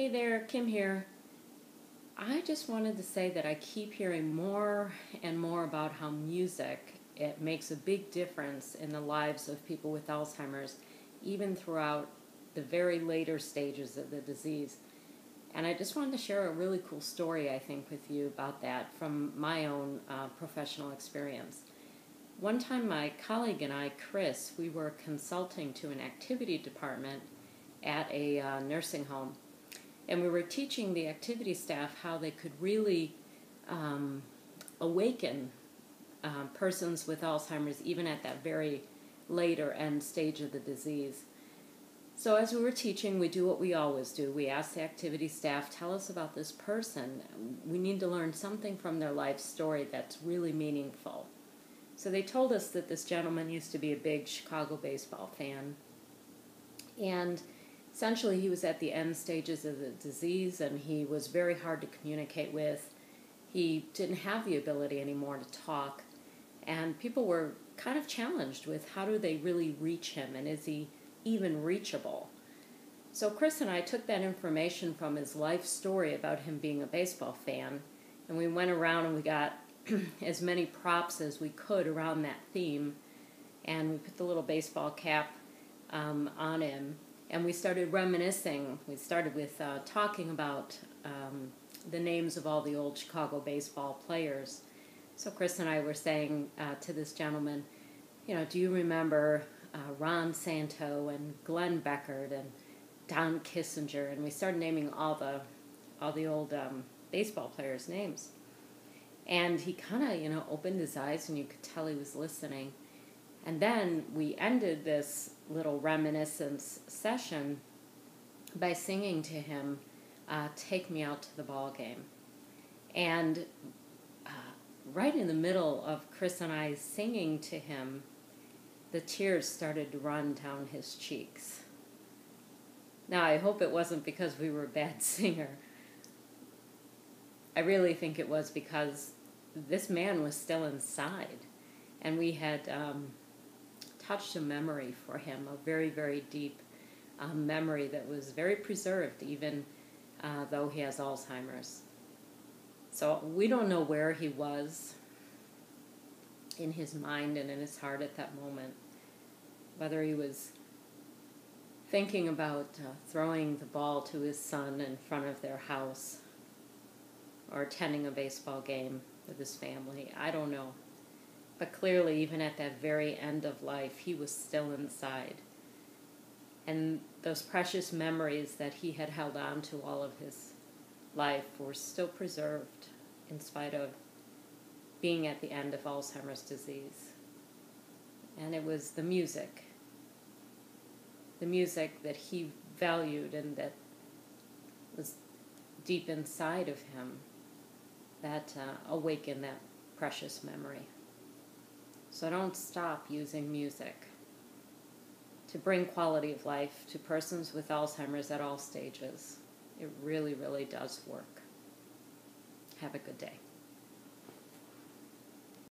Hey there, Kim here. I just wanted to say that I keep hearing more and more about how music, it makes a big difference in the lives of people with Alzheimer's, even throughout the very later stages of the disease. And I just wanted to share a really cool story, I think, with you about that from my own professional experience. One time my colleague and I, Chris, we were consulting to an activity department at a nursing home. And we were teaching the activity staff how they could really awaken persons with Alzheimer's even at that very later end stage of the disease. So as we were teaching, we do what we always do. We ask the activity staff, tell us about this person. We need to learn something from their life story that's really meaningful. So they told us that this gentleman used to be a big Chicago baseball fan. And essentially, he was at the end stages of the disease, and he was very hard to communicate with. He didn't have the ability anymore to talk, and people were kind of challenged with how do they really reach him, and is he even reachable? So Chris and I took that information from his life story about him being a baseball fan, and we went around and we got as many props as we could around that theme, and we put the little baseball cap on him. And we started reminiscing. We started with talking about the names of all the old Chicago baseball players. So Chris and I were saying to this gentleman, do you remember Ron Santo and Glenn Beckert and Don Kissinger? And we started naming all the old baseball players' names. And he kind of, opened his eyes, and you could tell he was listening. And then we ended this little reminiscence session by singing to him, Take Me Out to the Ball Game. And right in the middle of Chris and I singing to him, the tears started to run down his cheeks. Now, I hope it wasn't because we were a bad singer. I really think it was because this man was still inside, and we had touched a memory for him, a very, very deep memory that was very preserved, even though he has Alzheimer's. So we don't know where he was in his mind and in his heart at that moment, whether he was thinking about throwing the ball to his son in front of their house or attending a baseball game with his family. I don't know. But clearly, even at that very end of life, he was still inside. And those precious memories that he had held on to all of his life were still preserved in spite of being at the end of Alzheimer's disease. And it was the music that he valued and that was deep inside of him that awakened that precious memory. So don't stop using music to bring quality of life to persons with Alzheimer's at all stages. It really, really does work. Have a good day.